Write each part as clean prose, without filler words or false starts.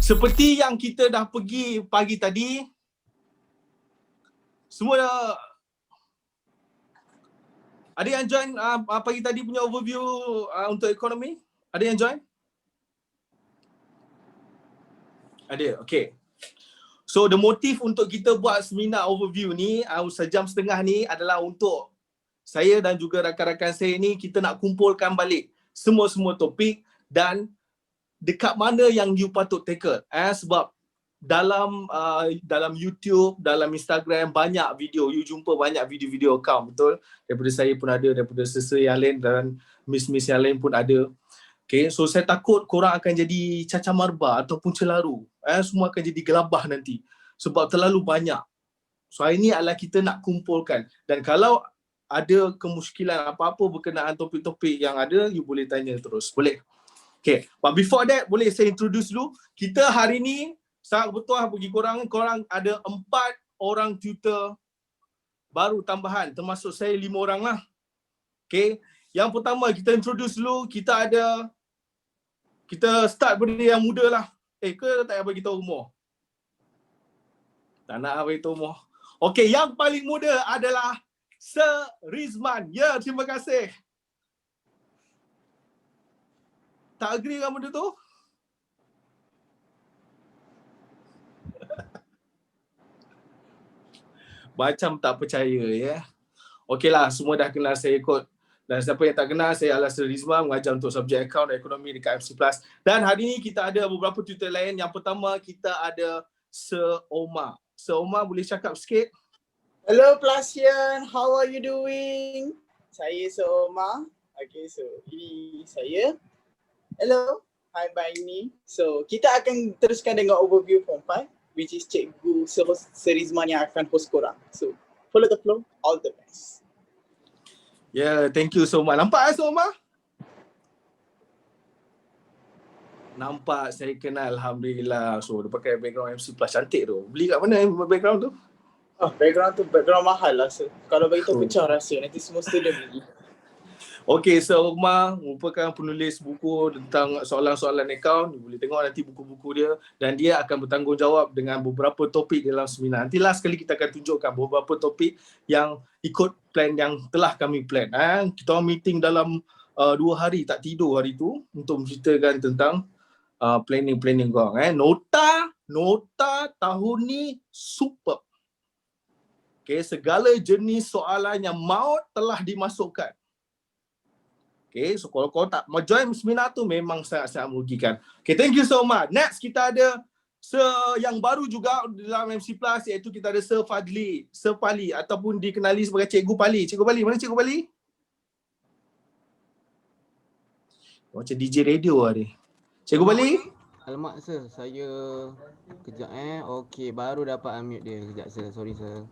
Seperti yang kita dah pergi pagi tadi, semua dah, ada yang join pagi tadi punya overview untuk ekonomi? Ada yang join? Ada, okay. So the motif untuk kita buat seminar overview ni sejam setengah ni adalah untuk saya dan juga rakan-rakan saya ni, kita nak kumpulkan balik semua-semua topik dan dekat mana yang you patut tackle. Sebab dalam YouTube, dalam Instagram banyak video, you jumpa banyak video-video account, betul? Daripada saya pun ada, daripada sesa yang lain dan miss-miss yang lain pun ada. Okay, so saya takut korang akan jadi cacah marba ataupun celaru. Semua akan jadi gelabah nanti sebab terlalu banyak. So hari ni adalah kita nak kumpulkan, dan kalau ada kemusykilan apa-apa berkenaan topik-topik yang ada, you boleh tanya terus, boleh? Okay, but before that, boleh saya introduce dulu. Kita hari ni sangat betul bagi korang ada 4 orang tutor baru tambahan, termasuk saya 5 orang lah. Okay, yang pertama kita introduce dulu, kita start benda yang muda lah. Ke tak payah bagi tahu umur? Tak nak bagi tahu umur. Okay, yang paling muda adalah Sir Rizman. Ya, terima kasih. Tak agree dengan benda tu? Macam tak percaya ya. Okeylah, semua dah kenal saya kot. Dan siapa yang tak kenal, saya adalah Sir Rizman, mengajar untuk subjek akaun dan ekonomi dekat MC Plus. Dan hari ni kita ada beberapa tutor lain. Yang pertama kita ada Sir Omar. Sir Omar, boleh cakap sikit? Hello Plusian, how are you doing? Saya Sir Omar. Okay, so ini saya. Hello, hi Baini. So kita akan teruskan dengan overview form 5, which is Cikgu Sir Rizman yang akan host korang. So follow the flow, all the best. Yeah, thank you so much. Nampak Sir Omar? Nampak, saya kenal, Alhamdulillah. So dia pakai background MC Plus, cantik tu. Beli kat mana background tu? Background tu background mahal lah Sir. Kalau bagi tu pecah rasa, nanti semua student beli. Okey, Sir Omar merupakan penulis buku tentang soalan-soalan akaun. Boleh tengok nanti buku-buku dia, dan dia akan bertanggungjawab dengan beberapa topik dalam seminar. Nanti last sekali kita akan tunjukkan beberapa topik yang ikut plan yang telah kami plan. Kita meeting dalam 2 hari, tak tidur hari tu untuk menceritakan tentang planning korang. Nota tahun ni super. Okay, segala jenis soalan yang maut telah dimasukkan. Okay, so kalau kau tak mau join seminar tu memang sangat-sangat merugikan. Okay, thank you so much. Next kita ada yang baru juga dalam MC Plus, iaitu kita ada Sir Fadli, Sir Pali ataupun dikenali sebagai Cikgu Pali. Cikgu Pali, mana Cikgu Pali? Macam DJ radio lah dia. Cikgu Pali? Alamak Sir, saya kejap Okey, baru dapat unmute dia. Kejap Sir, sorry Sir.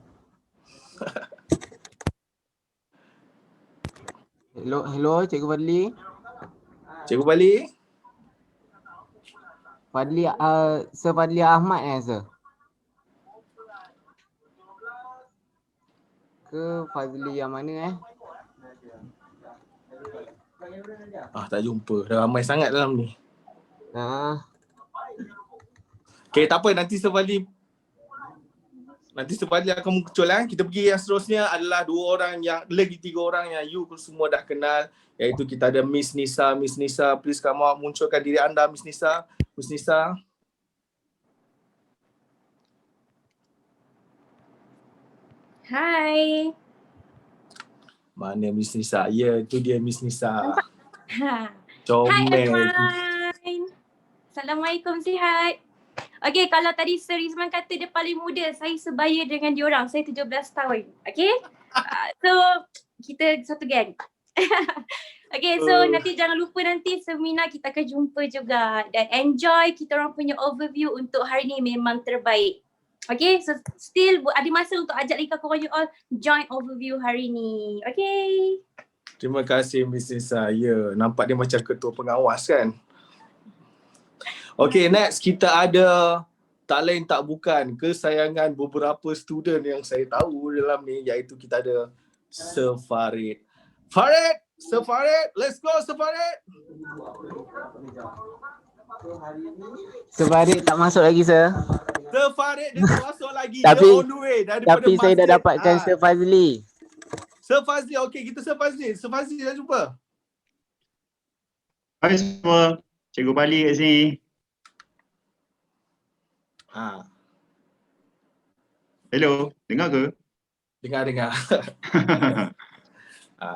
Hello Cikgu Fadli. Cikgu Pali? Fadli, Sir Fadli Ahmad Sir? Ke Fadli yang mana Tak jumpa. Dah ramai sangat dalam ni. Okay, tak apa. Nanti Sir Fadli akan muncul. Kita pergi yang seterusnya adalah 2 orang yang, lagi 3 orang yang you semua dah kenal, iaitu kita ada Miss Nisa. Miss Nisa, please come out, munculkan diri anda Miss Nisa. Miss Nisa. Hai. Mana Miss Nisa? Ya, itu dia Miss Nisa. Hai Comel. everyone. Assalamualaikum, sihat. Okay, kalau tadi Sir Rizman kata dia paling muda, saya sebaya dengan diorang. Saya 17 tahun. Okay? So, kita satu geng. Okay, so nanti jangan lupa nanti seminar kita akan jumpa juga. Dan enjoy kita orang punya overview untuk hari ni memang terbaik. Okay, so still ada masa untuk ajak lagi korang you all join overview hari ni. Okay? Terima kasih Miss Nisa. Ya, nampak dia macam ketua pengawas kan? Okay, next kita ada tak lain tak bukan kesayangan beberapa student yang saya tahu dalam ni, iaitu kita ada Sir Farid. Farid, Sir Farid, let's go Sir Farid. Sebarik tak masuk lagi, sir. Sir Farid dia tak masuk lagi. Tapi- Dia on the way daripada Tapi saya dah masjid. dapatkan Sir Fazli. Sir Fazli, okey kita Sir Fazli. Sir Fazli dah jumpa. Hai semua, Cikgu Bali kat sini. Ha, Hello, dengar ke? dengar. Ha.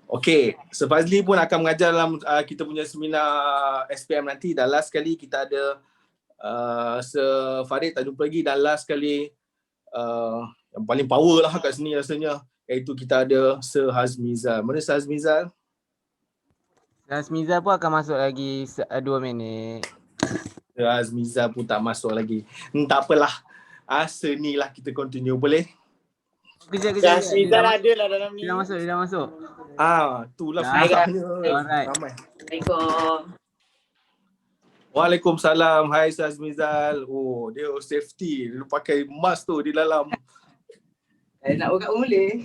Okey, Sir Fazli pun akan mengajar dalam kita punya seminar SPM nanti. Dan last sekali kita ada Sir Farid tak jumpa lagi. Dan last sekali yang paling power lah kat sini rasanya, iaitu kita ada Sir Hazmizal. Mana Sir Hazmizal? Rasmiza pun akan masuk lagi 2 minit. Sir Hazmizal pun tak masuk lagi. Tak apalah. Senilah kita continue, boleh? Kejap. Jasmizal ada lah dalam ni. Dia dah masuk. Itulah Dah. susahnya. Alright. Ramai. Assalamualaikum. Waalaikumsalam. Hai Sir Hazmizal. Oh, dia safety. Dia pakai mask tu di dalam. Nak buka boleh.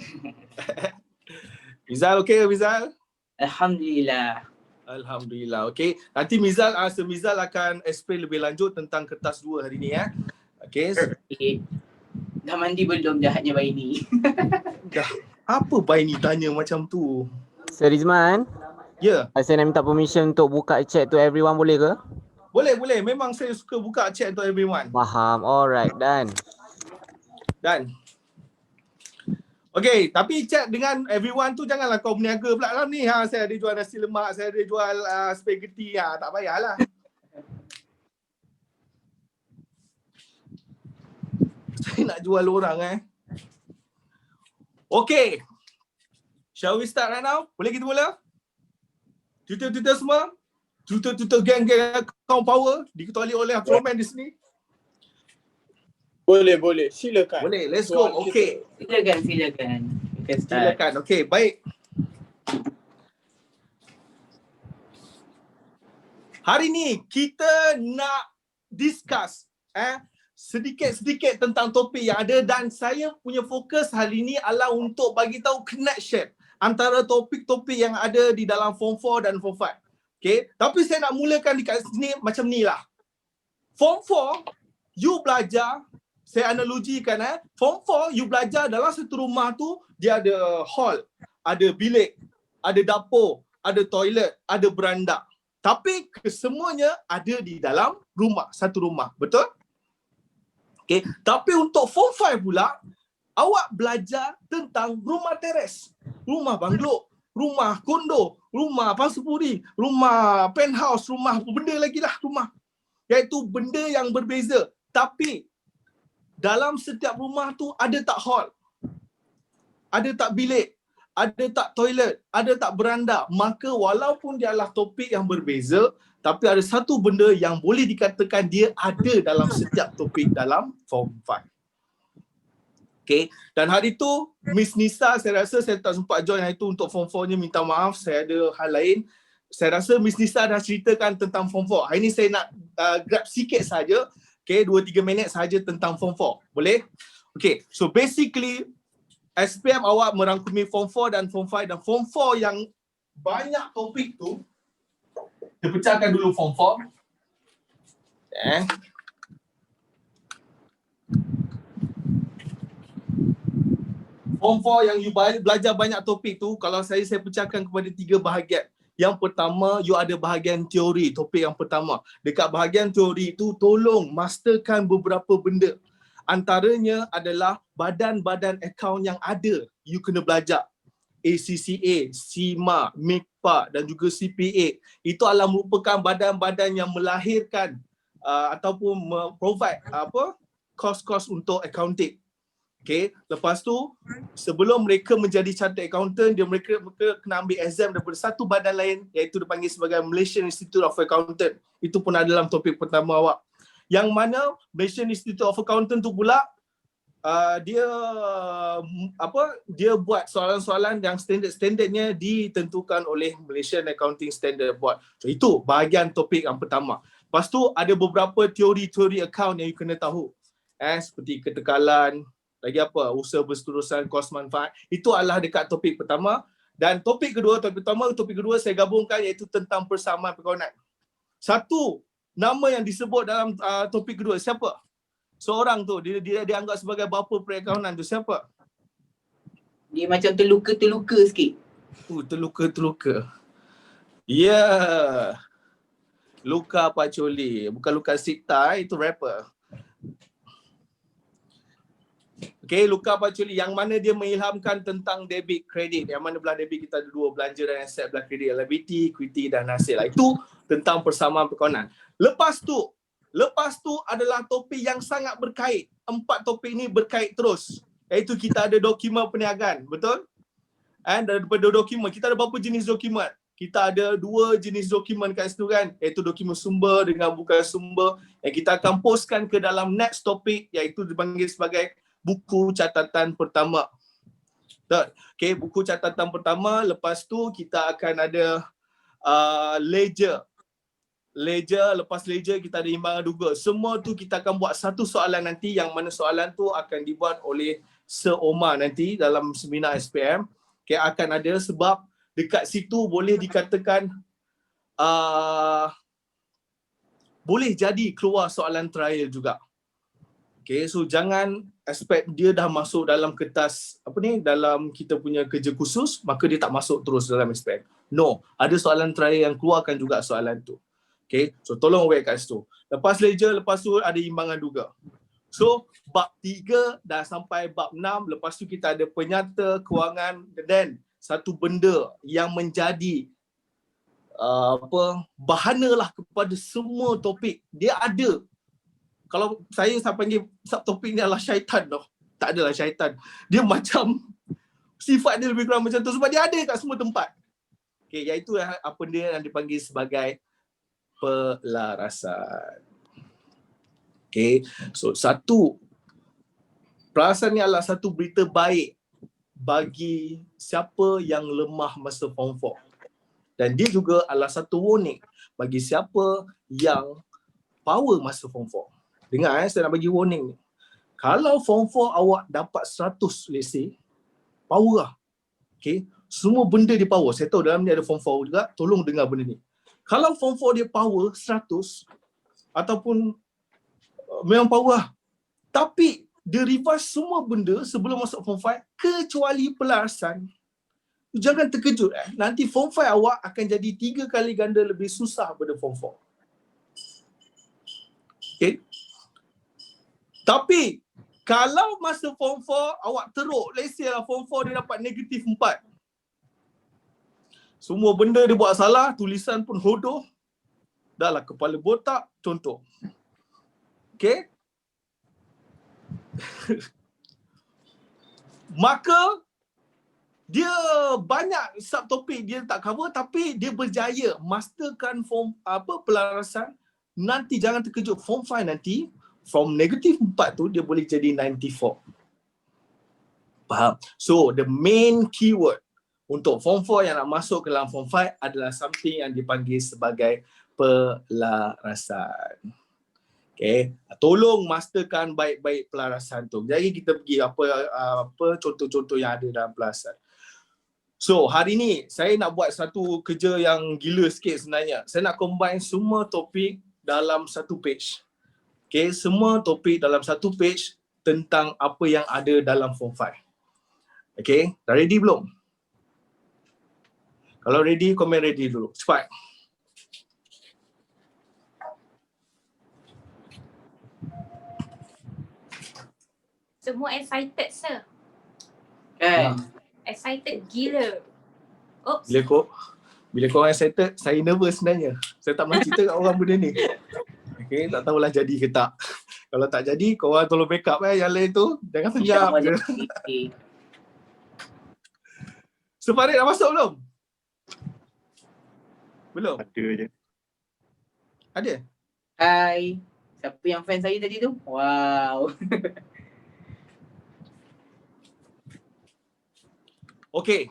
Mizal okey ke Mizal? Alhamdulillah. Alhamdulillah. Okey. Nanti Mizal, Sir Mizal akan explain lebih lanjut tentang kertas 2 hari ni ya. Okey. Okay. Dah mandi belum jahatnya bayi ni? Dah. Apa bayi ni tanya macam tu? Sir Rizman, Ya, saya nak minta permission untuk buka chat to everyone, boleh ke? boleh. Memang saya suka buka chat untuk everyone. Faham. Alright, done. Dan okey, tapi chat dengan everyone tu janganlah kau berniaga pula dalam ni. Saya ada jual nasi lemak, saya ada jual spaghetti. Tak payahlah. Saya nak jual orang Okay. Shall we start right now? Boleh kita mula? Tutor-tutor semua? Tutor-tutor geng-geng account power diketuali oleh Afroman di sini? Boleh. Silakan. Boleh, let's go. Okay. Silakan. You can start. Silakan. Okay, baik. Hari ni kita nak discuss sedikit-sedikit tentang topik yang ada, dan saya punya fokus hari ni adalah untuk bagi tahu connection antara topik-topik yang ada di dalam Form 4 dan Form 5. Okay, tapi saya nak mulakan dekat sini macam ni lah. Form 4, you belajar, saya analogikan Form 4, you belajar dalam satu rumah tu, dia ada hall, ada bilik, ada dapur, ada toilet, ada beranda. Tapi kesemuanya ada di dalam rumah, satu rumah. Betul? Okay. Tapi untuk Form 5 pula, awak belajar tentang rumah teres, rumah banglo, rumah kondo, rumah pangsapuri, rumah penthouse, rumah benda lagi lah rumah. Iaitu benda yang berbeza. Tapi dalam setiap rumah tu ada tak hall? Ada tak bilik? Ada tak toilet? Ada tak beranda? Maka walaupun dia adalah topik yang berbeza, tapi ada satu benda yang boleh dikatakan dia ada dalam setiap topik dalam Form 5. Okay. Dan hari tu Miss Nisa, saya rasa saya tak sempat join hari tu untuk Form 4-nya, minta maaf, saya ada hal lain. Saya rasa Miss Nisa dah ceritakan tentang Form 4. Hari ni saya nak grab sikit saja, okay, 2-3 minit saja tentang Form 4. Boleh? Okay, so basically SPM awak merangkumi Form 4 dan Form 5, dan Form 4 yang banyak topik tu, kita pecahkan dulu Form 4. Form 4 yang you belajar banyak topik tu, kalau saya pecahkan kepada 3 bahagian. Yang pertama, you ada bahagian teori, topik yang pertama. Dekat bahagian teori tu, tolong masterkan beberapa benda. Antaranya adalah badan-badan akaun yang ada, you kena belajar. ACCA, SIMA, MIPA dan juga CPA. Itu adalah merupakan badan-badan yang melahirkan ataupun provide kos-kos untuk accounting. Okay, lepas tu sebelum mereka menjadi chartered accountant, mereka kena ambil exam daripada satu badan lain, iaitu dipanggil sebagai Malaysian Institute of Accountant. Itu pun ada dalam topik pertama awak. Yang mana Malaysian Institute of Accountant tu pula dia buat soalan-soalan yang standardnya ditentukan oleh Malaysian Accounting Standard Board. So itu bahagian topik yang pertama. Lepas tu ada beberapa teori-teori account yang you kena tahu. Seperti ketekalan, lagi apa, usaha berseterusan, kos manfaat. Itu adalah dekat topik pertama. Dan topik kedua saya gabungkan iaitu tentang persamaan perkawanan. Satu nama yang disebut dalam topik kedua, siapa? Seorang tu, dia dianggap sebagai bapa perakaunan tu, siapa? Dia macam terluka-terluka sikit. Terluka-terluka. Ya. Luka Pacholi. Bukan Luka Sikta, itu rapper. Okay, Luka Pacholi yang mana dia mengilhamkan tentang debit kredit. Yang mana belah debit kita ada dua, belanja dan aset, belah kredit liability, equity dan hasil. Itu tentang persamaan perkawanan. Lepas tu adalah topik yang sangat berkait. 4 topik ni berkait terus. Iaitu kita ada dokumen perniagaan, betul? And daripada dokumen, kita ada berapa jenis dokumen? Kita ada 2 jenis dokumen kat situ kan, iaitu dokumen sumber dengan bukan sumber yang kita akan postkan ke dalam next topik, iaitu dipanggil sebagai buku catatan pertama. Okay, buku catatan pertama. Lepas tu kita akan ada ledger. Lepas ledger kita ada imbangan duga. Semua tu kita akan buat satu soalan nanti, yang mana soalan tu akan dibuat oleh Sir Omar nanti dalam seminar SPM. Okay, akan ada sebab dekat situ boleh dikatakan boleh jadi keluar soalan trial juga. Okay, so jangan expect dia dah masuk dalam kertas dalam kita punya kerja khusus, maka dia tak masuk terus dalam SPM. No, ada soalan trial yang keluarkan juga soalan tu. Okay, so tolong aware kat situ. Lepas ledger, lepas tu ada imbangan duga. So bab 3 dah sampai bab 6, lepas tu kita ada penyata kewangan dan satu benda yang menjadi bahana lah kepada semua topik. Dia ada. Kalau saya panggil subtopik ni adalah syaitan tau. Tak adalah syaitan. Dia macam sifat dia lebih kurang macam tu sebab dia ada kat semua tempat. Okay, iaitu apa dia yang dipanggil sebagai pelarasan. Okay, so satu perasaan ni adalah satu berita baik bagi siapa yang lemah masa form 4. Dan dia juga adalah satu warning bagi siapa yang power masa form 4. Dengar saya nak bagi warning ni. Kalau form 4 awak dapat 100 let's say, power lah. Okay, semua benda dia power. Saya tahu dalam ni ada form 4 juga, tolong dengar benda ni. Kalau form 4 dia power 100 ataupun memang power lah. Tapi dia revise semua benda sebelum masuk form 5 kecuali pelarasan. Jangan terkejut nanti form 5 awak akan jadi 3 kali ganda lebih susah daripada form 4. Okay. Tapi kalau masa form 4 awak teruk, let's say lah form 4 dia dapat negatif 4. Semua benda dia buat salah, tulisan pun hodoh. Dah lah kepala botak, contoh. Okay. Maka dia banyak subtopik dia tak cover, tapi dia berjaya masterkan form pelarasan. Nanti jangan terkejut, form 5 nanti from negatif 4 tu dia boleh jadi 94. Faham? So the main keyword untuk form 4 yang nak masuk ke dalam form 5 adalah something yang dipanggil sebagai pelarasan. Okay, tolong masterkan baik-baik pelarasan tu. Jadi kita pergi apa contoh-contoh yang ada dalam pelarasan. So hari ni saya nak buat satu kerja yang gila sikit sebenarnya. Saya nak combine semua topik dalam satu page. Okay, semua topik dalam satu page tentang apa yang ada dalam form 5. Okay, dah ready belum? Kalau ready, komen ready dulu. Cepat. Semua excited, sir. Kan? Excited gila. Oops. Bila korang excited, saya nervous sebenarnya. Saya tak pernah cerita kat orang benda ni. Okay, tak tahulah jadi ke tak. Kalau tak jadi, korang tolong backup yang lain tu. Jangan senyap. So Farid dah masuk belum? Belum? Ada je. Ada? Hai. Siapa yang fan saya tadi tu? Wow. Okay.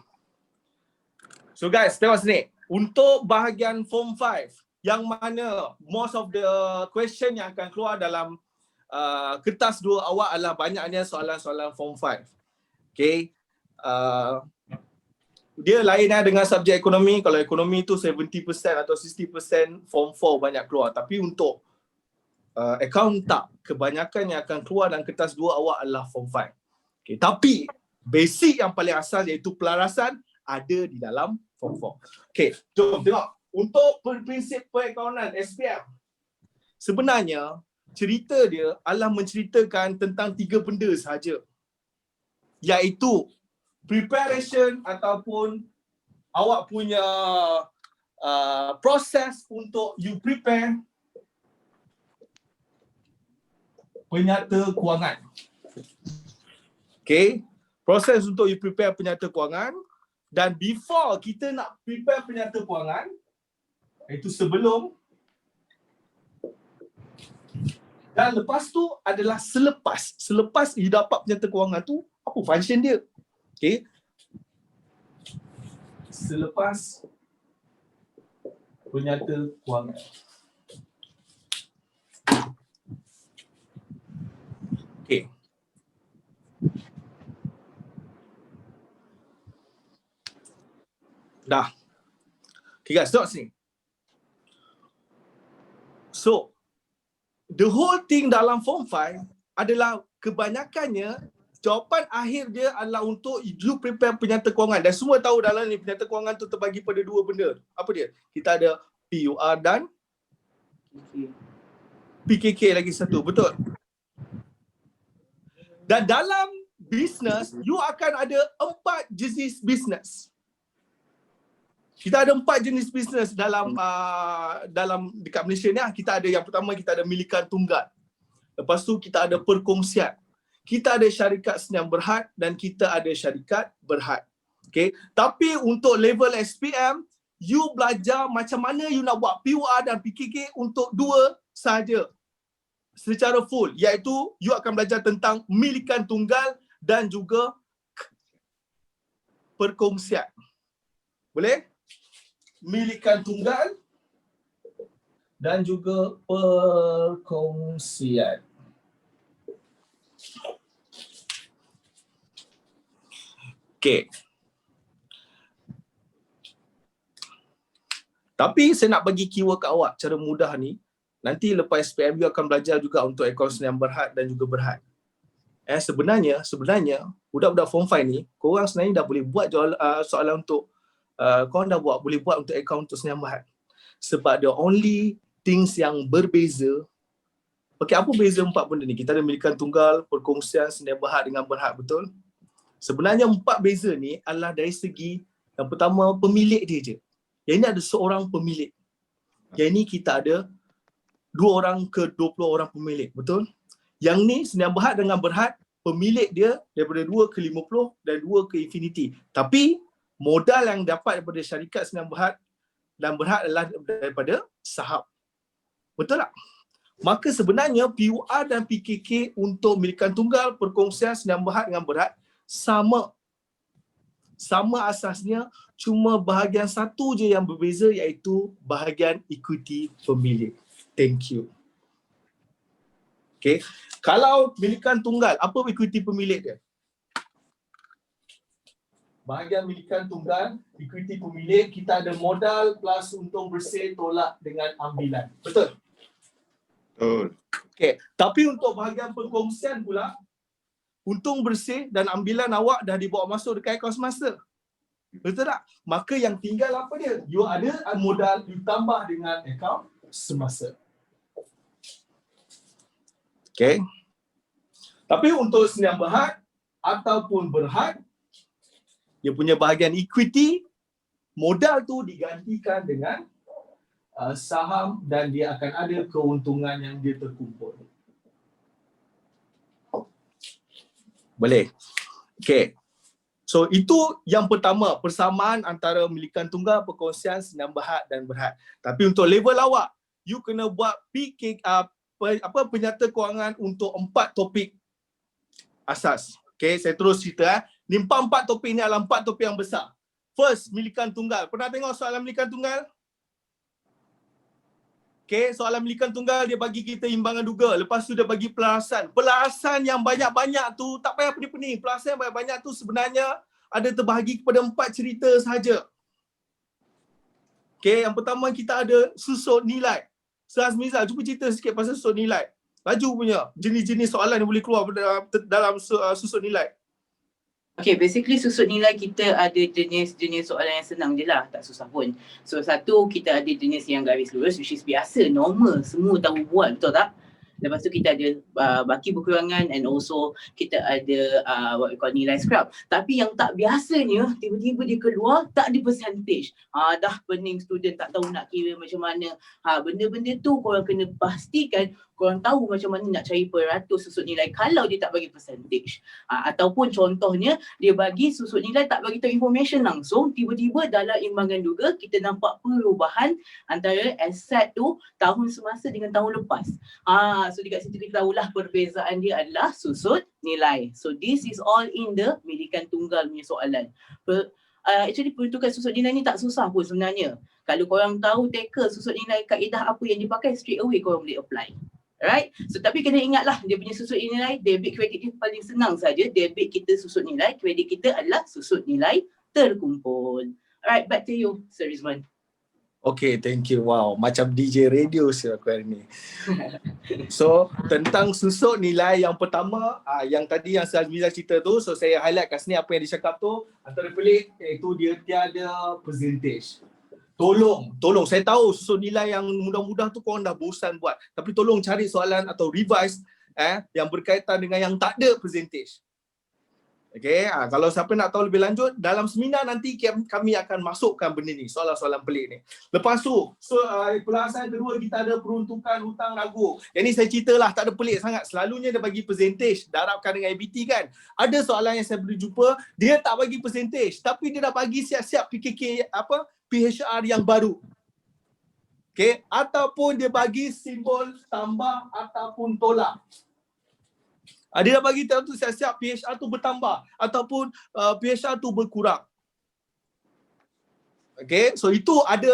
So guys, tengok sini. Untuk bahagian form 5, yang mana most of the question yang akan keluar dalam kertas 2 awak adalah banyaknya soalan-soalan form 5. Okay. dia lain dengan subjek ekonomi. Kalau ekonomi tu 70% atau 60% form 4 banyak keluar. Tapi untuk account tak. Kebanyakan yang akan keluar dalam kertas 2 awak adalah form 5. Okay. Tapi basic yang paling asal iaitu pelarasan ada di dalam form 4. Okay, jom tengok. Untuk prinsip perakaunan SPM, sebenarnya cerita dia adalah menceritakan tentang 3 benda sahaja. Iaitu preparation ataupun awak punya proses untuk you prepare penyata kewangan. Okay, proses untuk you prepare penyata kewangan, dan before kita nak prepare penyata kewangan, itu sebelum dan lepas tu adalah selepas. Selepas you dapat penyata kewangan tu, apa function dia? Okay. Selepas penyata kewangan. Okay. Dah. Okay guys, tengok sini. So, the whole thing dalam form 5 adalah kebanyakannya jawapan akhir dia adalah untuk you prepare penyata kewangan. Dan semua tahu dalam ni penyata kewangan tu terbagi pada 2 benda. Apa dia? Kita ada PUR dan PKK lagi satu. Betul? Dan dalam business, you akan ada 4 jenis business. Kita ada 4 jenis bisnes dalam dekat Malaysia ni. Kita ada yang pertama, kita ada milikan tunggal. Lepas tu kita ada perkongsian. Kita ada syarikat senyam berhad dan kita ada syarikat berhad. Okay. Tapi untuk level SPM, you belajar macam mana you nak buat PUR dan PKK untuk 2 sahaja secara full. Iaitu you akan belajar tentang milikan tunggal dan juga perkongsian. Boleh? Milikan tunggal dan juga perkongsian. Okey. Tapi saya nak bagi keyword kat awak cara mudah ni. Nanti lepas SPM you akan belajar juga untuk akaun senyam berhad dan juga berhad. Sebenarnya budak-budak form 5 ni, korang sebenarnya dah boleh buat soalan untuk korang dah boleh buat untuk akaun untuk senyam berhad. Sebab the only things yang berbeza. Okey, apa beza 4 benda ni? Kita ada milikan tunggal, perkongsian, senyam berhad dengan berhad, betul? Sebenarnya 4 beza ni adalah dari segi yang pertama pemilik dia je. Yang ini ada seorang pemilik. Yang ini kita ada 2 orang ke 20 orang pemilik, betul? Yang ni senyam berhad dengan berhad, pemilik dia daripada 2 ke 50 dan 2 ke infinity. Tapi modal yang dapat daripada syarikat senyam berhad dan berhad adalah daripada saham. Betul tak? Maka sebenarnya PUR dan PKK untuk milikan tunggal, perkongsian, senyam berhad dengan berhad sama asasnya, cuma bahagian satu je yang berbeza iaitu bahagian equity pemilik. Thank you. Okay. Kalau milikan tunggal, apa equity pemilik dia? Bahagian milikan tunggal, equity pemilik, kita ada modal plus untung bersih tolak dengan ambilan. Betul? Betul. Okay. Tapi untuk bahagian perkongsian pula, untung bersih dan ambilan awak dah dibawa masuk dekat akaun semasa. Betul tak? Maka yang tinggal apa dia? You ada modal, you tambah dengan akaun semasa. Okay. Tapi untuk senyam berhad ataupun berhad, dia punya bahagian equity, modal tu digantikan dengan saham dan dia akan ada keuntungan yang dia terkumpul. Boleh. Okay. So itu yang pertama, persamaan antara milikan tunggal, perkongsian, senyam berhad dan berhad. Tapi untuk level awak, you kena buat penyata kewangan untuk 4 topik asas. Okay, saya terus cerita. Ni 4 topik ni adalah 4 topik yang besar. First, milikan tunggal. Pernah tengok soalan milikan tunggal? Okay, soalan milikan tunggal dia bagi kita imbangan duga. Lepas tu dia bagi pelarasan. Pelarasan yang banyak-banyak tu tak payah pening-pening. Pelarasan yang banyak-banyak tu sebenarnya ada terbahagi kepada 4 cerita sahaja. Okay, yang pertama kita ada susut nilai. Ustaz Mizal, cuba cerita sikit pasal susut nilai. Laju punya, jenis-jenis soalan yang boleh keluar dalam susut nilai. Okay, basically susut nilai kita ada jenis-jenis soalan yang senang je lah, tak susah pun. So satu, kita ada jenis yang garis lurus, which is biasa, normal, semua tahu buat, betul tak? Lepas tu kita ada baki berkurangan, and also kita ada what we call nilai scrap. Tapi yang tak biasanya, tiba-tiba dia keluar tak ada percentage. Dah pening student tak tahu nak kira macam mana. Benda-benda tu korang kena pastikan korang tahu macam mana nak cari peratus susut nilai kalau dia tak bagi percentage. Ataupun contohnya dia bagi susut nilai tak bagi tahu information langsung, tiba-tiba dalam imbangan duga kita nampak perubahan antara aset tu tahun semasa dengan tahun lepas. So dekat situ kita tahulah perbezaan dia adalah susut nilai. So this is all in the medikan tunggal punya soalan. Actually peruntukan susut nilai ni tak susah pun sebenarnya. Kalau korang tahu tackle susut nilai kaedah apa yang dipakai, straight away korang boleh apply. Alright, so tapi kena ingatlah dia punya susut nilai, debit kredit dia paling senang saja. Debit kita susut nilai, kredit kita adalah susut nilai terkumpul. Alright, back to you, Sir Rizman. Okay, thank you. Wow, macam DJ radio sih aku hari ni. So, tentang susut nilai yang pertama, yang tadi yang Ustaz Mizal cerita tu, so saya highlight kat sini apa yang dia cakap tu, antara pelik iaitu dia tiada percentage. Tolong, saya tahu susut nilai yang mudah-mudah tu korang dah bosan buat, tapi tolong cari soalan atau revise yang berkaitan dengan yang tak ada percentage. Okay, kalau siapa nak tahu lebih lanjut, dalam seminar nanti kami akan masukkan benda ni, soalan-soalan pelik ni. Lepas tu, pelajaran kedua kita ada peruntukan hutang ragu. Yang ni saya ceritalah, tak ada pelik sangat. Selalunya dia bagi percentage, darabkan dengan ABT kan. Ada soalan yang saya boleh jumpa, dia tak bagi percentage, tapi dia dah bagi siap-siap PHR yang baru. Okay, ataupun dia bagi simbol tambah ataupun tolak. Dia dah bagi tahu tu siap-siap PHR tu bertambah ataupun PHR tu berkurang. Okay, so itu ada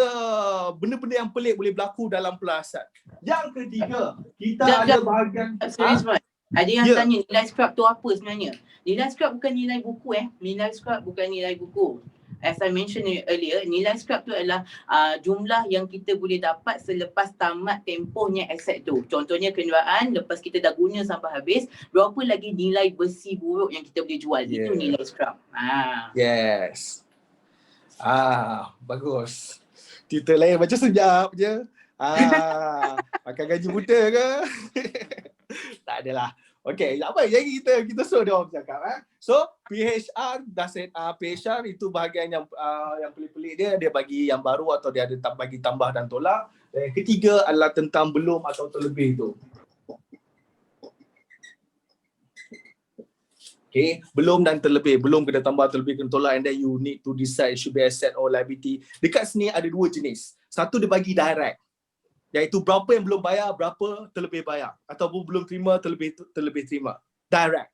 benda-benda yang pelik boleh berlaku dalam pelajaran. Yang ketiga, kita ada bahagian ada yang tanya nilai scrap tu apa sebenarnya? Nilai scrap bukan nilai buku Nilai scrap bukan nilai buku. As I mentioned earlier, nilai scrap tu adalah jumlah yang kita boleh dapat selepas tamat tempohnya aset tu. Contohnya kenderaan, lepas kita dah guna sampai habis, berapa lagi nilai besi buruk yang kita boleh jual. Itu nilai scrap. Yes. Bagus. Cerita lain macam sekejap je. Makan gaji buta ke? Tak adalah. Okay, apa jadi kita suruh dia orang bercakap. So PHR PHR itu bahagian yang pelik-pelik dia bagi yang baru atau dia ada bagi tambah dan tolak. Dan yang ketiga adalah tentang belum atau terlebih tu. Okay, belum dan terlebih. Belum kena tambah, terlebih kena tolak, and then you need to decide should be asset or liability. Dekat sini ada dua jenis. Satu dia bagi direct, iaitu berapa yang belum bayar, berapa terlebih bayar, ataupun belum terima, terlebih terima. Direct.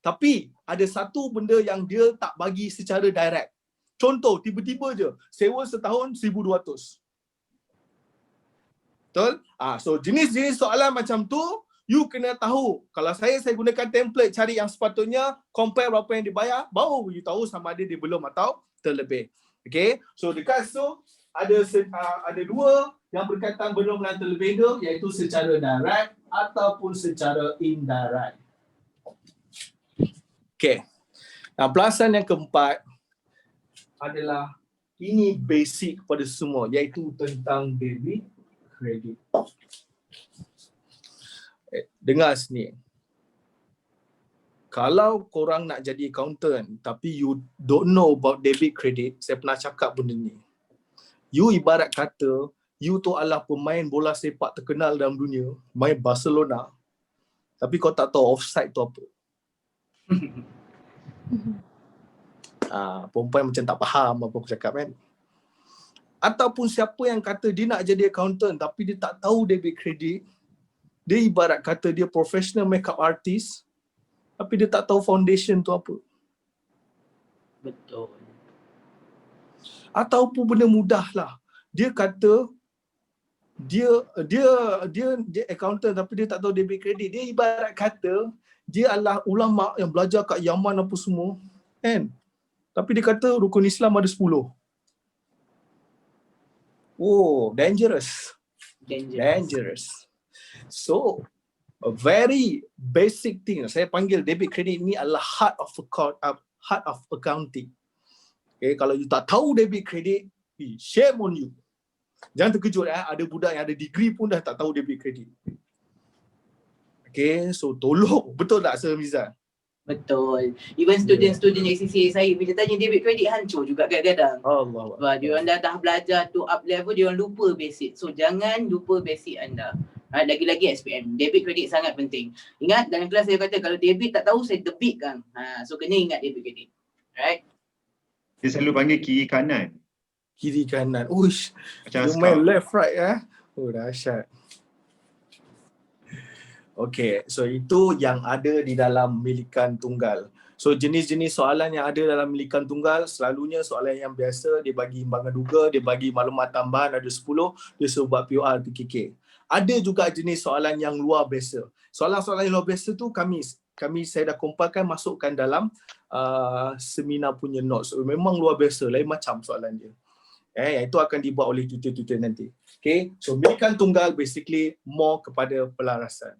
Tapi ada satu benda yang dia tak bagi secara direct. Contoh, tiba-tiba je sewa setahun 1,200. Betul? So jenis-jenis soalan macam tu, you kena tahu. Kalau saya gunakan template cari yang sepatutnya, compare berapa yang dibayar, baru you tahu sama ada dia belum atau terlebih. Okay? So dekat situ ada dua yang berkaitan belum dan terlebih tu, iaitu secara direct ataupun secara indirect. Okay. Nah, pelajaran yang keempat adalah ini basic kepada semua, iaitu tentang debit credit. Dengar sini. Kalau korang nak jadi accountant tapi you don't know about debit credit, saya pernah cakap benda ni. You ibarat kata you tu adalah pemain bola sepak terkenal dalam dunia, main Barcelona, tapi kau tak tahu offside tu apa. Perempuan macam tak faham apa aku cakap kan. Ataupun siapa yang kata dia nak jadi accountant tapi dia tak tahu debit credit, dia ibarat kata dia professional makeup artist tapi dia tak tahu foundation tu apa. Betul. Ataupun benda mudah lah. Dia kata dia accountant tapi dia tak tahu debit credit. Dia ibarat kata dia adalah ulama yang belajar kat Yaman apa semua, kan? Tapi dia kata rukun Islam ada 10. Oh, dangerous. Dangerous. So, a very basic thing. Saya panggil debit credit ni adalah heart of accounting. Okay, kalau you tak tahu debit credit, shame on you. Jangan terkejut ada budak yang ada degree pun dah tak tahu debit credit. Okay, so tolong. Betul tak Sir Mizan? Betul. Even student-student ACCA saya bila tanya debit credit hancur juga kadang-kadang. Allah. Sebab diorang dah belajar tu up level, diorang lupa basic. So jangan lupa basic anda. Lagi-lagi SPM. Debit credit sangat penting. Ingat dalam kelas saya kata kalau debit tak tahu saya debitkan. So kena ingat debit credit. Alright? Dia selalu panggil kiri kanan. Kiri kanan. Uish. Macam You main left right Oh dahsyat. Okay, so itu yang ada di dalam milikan tunggal. So jenis-jenis soalan yang ada dalam milikan tunggal selalunya soalan yang biasa, dia bagi imbangan duga, dia bagi maklumat tambahan ada 10, dia suruh buat POR PKK. Ada juga jenis soalan yang luar biasa. Soalan-soalan yang luar biasa tu saya dah kumpulkan masukkan dalam seminar punya notes. So, memang luar biasa, lain macam soalan dia. Yang itu akan dibuat oleh tutor-tutor nanti. Okay, so milikan tunggal basically more kepada pelarasan.